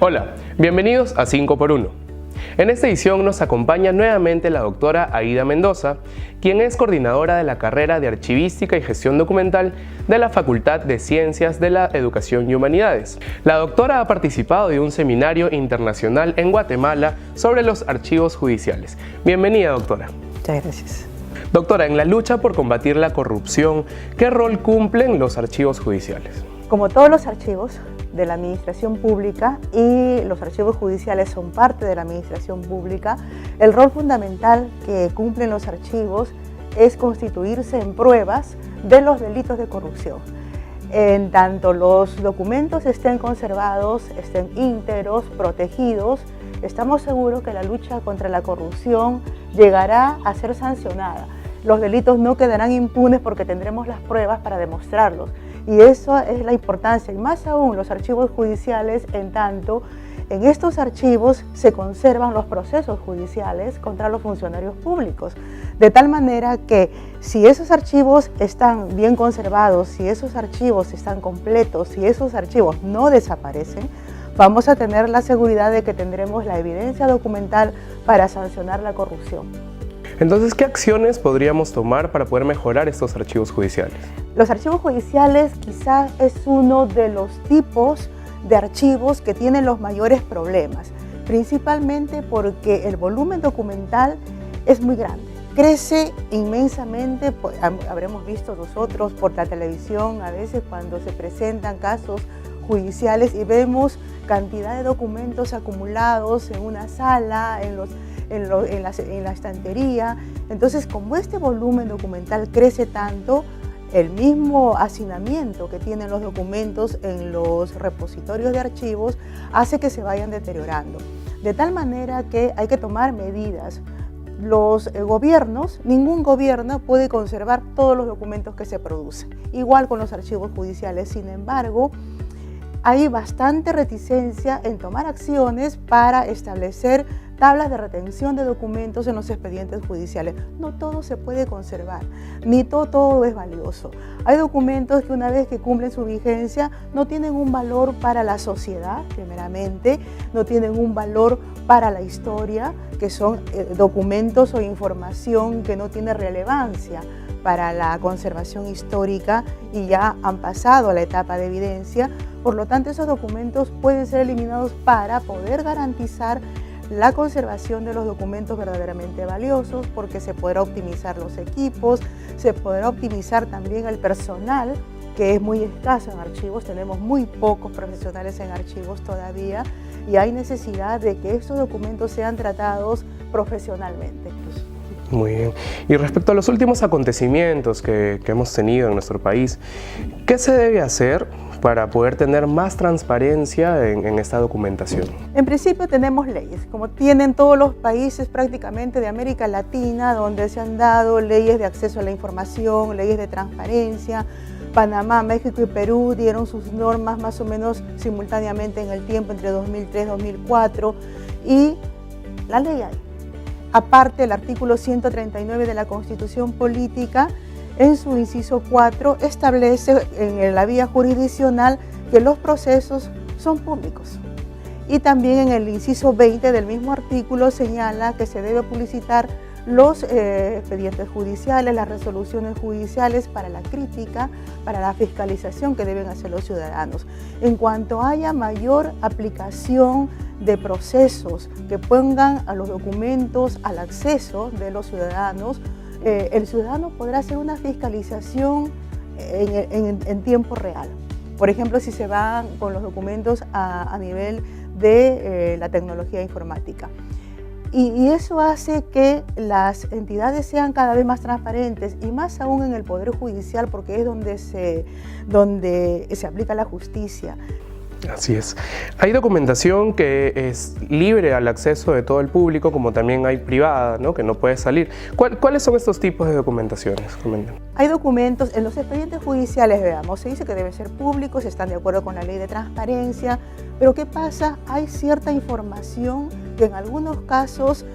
Hola, bienvenidos a 5x1. En esta edición nos acompaña nuevamente la doctora Aida Mendoza, quien es coordinadora de la carrera de Archivística y Gestión Documental de la Facultad de Ciencias de la Educación y Humanidades. La doctora ha participado de un seminario internacional en Guatemala sobre los archivos judiciales. Bienvenida, doctora. Muchas gracias. Doctora, en la lucha por combatir la corrupción, ¿qué rol cumplen los archivos judiciales? Como todos los archivos de la administración pública, y los archivos judiciales son parte de la administración pública, el rol fundamental que cumplen los archivos es constituirse en pruebas de los delitos de corrupción. En tanto los documentos estén conservados, estén íntegros, protegidos, estamos seguros que la lucha contra la corrupción llegará a ser sancionada. Los delitos no quedarán impunes porque tendremos las pruebas para demostrarlos. Y eso es la importancia, y más aún los archivos judiciales, en tanto en estos archivos se conservan los procesos judiciales contra los funcionarios públicos. De tal manera que si esos archivos están bien conservados, si esos archivos están completos, si esos archivos no desaparecen, vamos a tener la seguridad de que tendremos la evidencia documental para sancionar la corrupción. Entonces, ¿qué acciones podríamos tomar para poder mejorar estos archivos judiciales? Los archivos judiciales quizás es uno de los tipos de archivos que tienen los mayores problemas, principalmente porque el volumen documental es muy grande. Crece inmensamente, habremos visto nosotros por la televisión a veces cuando se presentan casos judiciales y vemos cantidad de documentos acumulados en una sala, en la estantería. Entonces, como este volumen documental crece tanto, el mismo hacinamiento que tienen los documentos en los repositorios de archivos hace que se vayan deteriorando. De tal manera que hay que tomar medidas. Los gobiernos, ningún gobierno puede conservar todos los documentos que se producen. Igual con los archivos judiciales. Sin embargo, hay bastante reticencia en tomar acciones para establecer tablas de retención de documentos en los expedientes judiciales. No todo se puede conservar, ni todo es valioso. Hay documentos que una vez que cumplen su vigencia no tienen un valor para la sociedad, primeramente, no tienen un valor para la historia, que son documentos o información que no tiene relevancia para la conservación histórica y ya han pasado a la etapa de evidencia. Por lo tanto, esos documentos pueden ser eliminados para poder garantizar la conservación de los documentos verdaderamente valiosos, porque se podrá optimizar los equipos, se podrá optimizar también el personal, que es muy escaso en archivos. Tenemos muy pocos profesionales en archivos todavía y hay necesidad de que estos documentos sean tratados profesionalmente. Muy bien. Y respecto a los últimos acontecimientos que hemos tenido en nuestro país, ¿qué se debe hacer para poder tener más transparencia en esta documentación? En principio tenemos leyes, como tienen todos los países prácticamente de América Latina, donde se han dado leyes de acceso a la información, leyes de transparencia. Panamá, México y Perú dieron sus normas más o menos simultáneamente en el tiempo, entre 2003 y 2004, y la ley hay. Aparte, el artículo 139 de la Constitución Política, en su inciso 4, establece en la vía jurisdiccional que los procesos son públicos. Y también en el inciso 20 del mismo artículo señala que se debe publicitar los expedientes judiciales, las resoluciones judiciales para la crítica, para la fiscalización que deben hacer los ciudadanos. En cuanto haya mayor aplicación de procesos que pongan a los documentos al acceso de los ciudadanos, el ciudadano podrá hacer una fiscalización en tiempo real. Por ejemplo, si se van con los documentos a nivel de la tecnología informática. Y eso hace que las entidades sean cada vez más transparentes, y más aún en el Poder Judicial, porque es donde se aplica la justicia. Así es. Hay documentación que es libre al acceso de todo el público, como también hay privada, ¿no?, que no puede salir. ¿Cuáles son estos tipos de documentaciones? Comenten. Hay documentos, en los expedientes judiciales, veamos, se dice que deben ser públicos, están de acuerdo con la ley de transparencia, pero ¿qué pasa? Hay cierta información que en algunos casos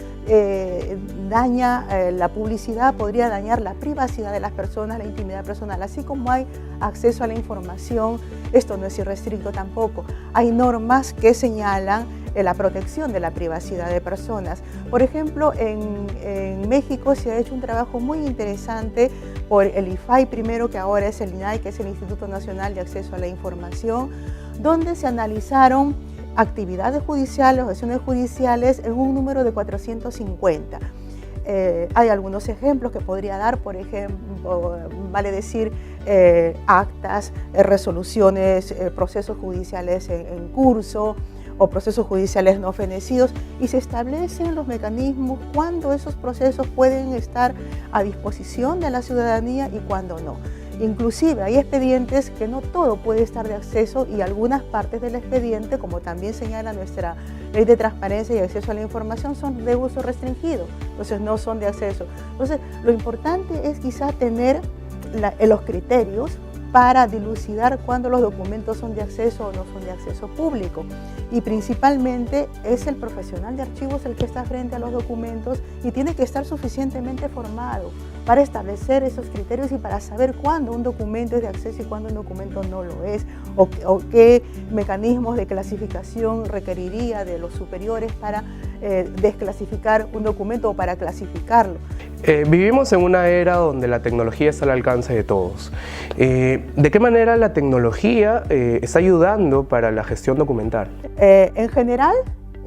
daña la publicidad, podría dañar la privacidad de las personas, la intimidad personal. Así como hay acceso a la información, esto no es irrestricto tampoco. Hay normas que señalan la protección de la privacidad de personas. Por ejemplo, en México se ha hecho un trabajo muy interesante por el IFAI primero, que ahora es el INAI, que es el Instituto Nacional de Acceso a la Información, donde se analizaron actividades judiciales o acciones judiciales en un número de 450. Hay algunos ejemplos que podría dar, por ejemplo, vale decir actas, resoluciones, procesos judiciales en curso o procesos judiciales no fenecidos, y se establecen los mecanismos cuándo esos procesos pueden estar a disposición de la ciudadanía y cuándo no. Inclusive hay expedientes que no todo puede estar de acceso y algunas partes del expediente, como también señala nuestra Ley de Transparencia y Acceso a la Información, son de uso restringido, entonces no son de acceso. Entonces lo importante es quizá tener los criterios para dilucidar cuándo los documentos son de acceso o no son de acceso público. Y principalmente es el profesional de archivos el que está frente a los documentos y tiene que estar suficientemente formado para establecer esos criterios y para saber cuándo un documento es de acceso y cuándo un documento no lo es, o qué mecanismos de clasificación requeriría de los superiores para desclasificar un documento o para clasificarlo. Vivimos en una era donde la tecnología está al alcance de todos. ¿De qué manera la tecnología está ayudando para la gestión documental? En general,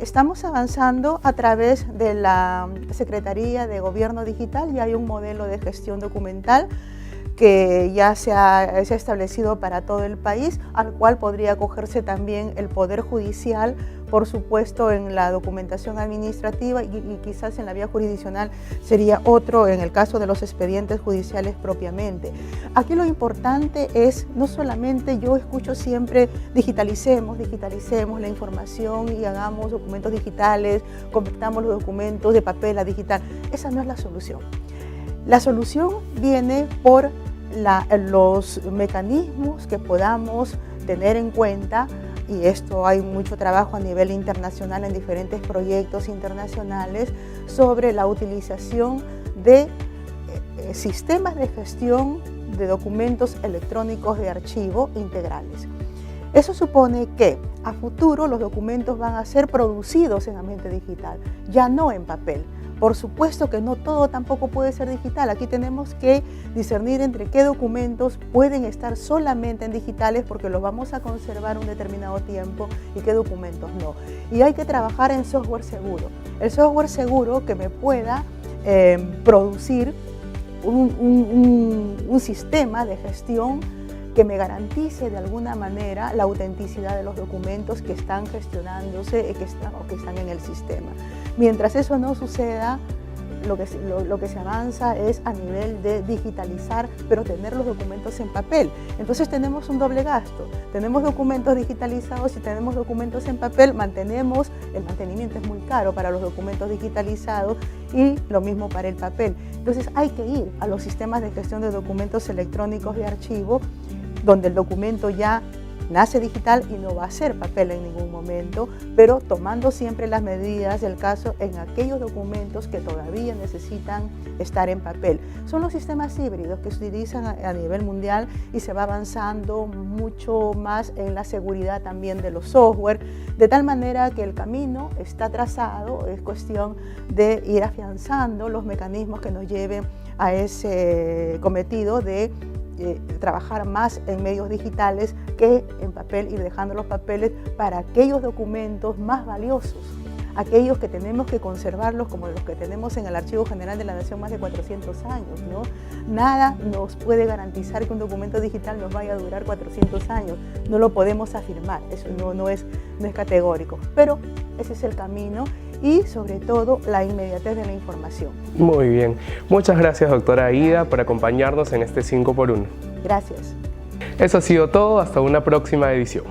estamos avanzando a través de la Secretaría de Gobierno Digital y hay un modelo de gestión documental que ya se ha establecido para todo el país, al cual podría acogerse también el Poder Judicial, por supuesto en la documentación administrativa y quizás en la vía jurisdiccional sería otro en el caso de los expedientes judiciales propiamente. Aquí lo importante es no solamente, yo escucho siempre digitalicemos la información y hagamos documentos digitales, convertamos los documentos de papel a digital. Esa no es la solución. La solución viene por los mecanismos que podamos tener en cuenta, y esto hay mucho trabajo a nivel internacional en diferentes proyectos internacionales sobre la utilización de sistemas de gestión de documentos electrónicos de archivo integrales. Eso supone que a futuro los documentos van a ser producidos en ambiente digital, ya no en papel. Por supuesto que no todo tampoco puede ser digital. Aquí tenemos que discernir entre qué documentos pueden estar solamente en digitales porque los vamos a conservar un determinado tiempo y qué documentos no. Y hay que trabajar en software seguro. El software seguro que me pueda producir un sistema de gestión que me garantice de alguna manera la autenticidad de los documentos que están gestionándose o que están en el sistema. Mientras eso no suceda, lo que se avanza es a nivel de digitalizar, pero tener los documentos en papel. Entonces tenemos un doble gasto. Tenemos documentos digitalizados y tenemos documentos en papel. El mantenimiento es muy caro para los documentos digitalizados y lo mismo para el papel. Entonces hay que ir a los sistemas de gestión de documentos electrónicos de archivo, donde el documento ya nace digital y no va a ser papel en ningún momento, pero tomando siempre las medidas del caso en aquellos documentos que todavía necesitan estar en papel. Son los sistemas híbridos que se utilizan a nivel mundial y se va avanzando mucho más en la seguridad también de los software, de tal manera que el camino está trazado, es cuestión de ir afianzando los mecanismos que nos lleven a ese cometido de trabajar más en medios digitales que en papel, y dejando los papeles para aquellos documentos más valiosos, aquellos que tenemos que conservarlos como los que tenemos en el Archivo General de la Nación más de 400 años, ¿no? Nada nos puede garantizar que un documento digital nos vaya a durar 400 años, no lo podemos afirmar, eso no es categórico, pero ese es el camino y sobre todo la inmediatez de la información. Muy bien, muchas gracias doctora Aida por acompañarnos en este 5x1. Gracias. Eso ha sido todo, hasta una próxima edición.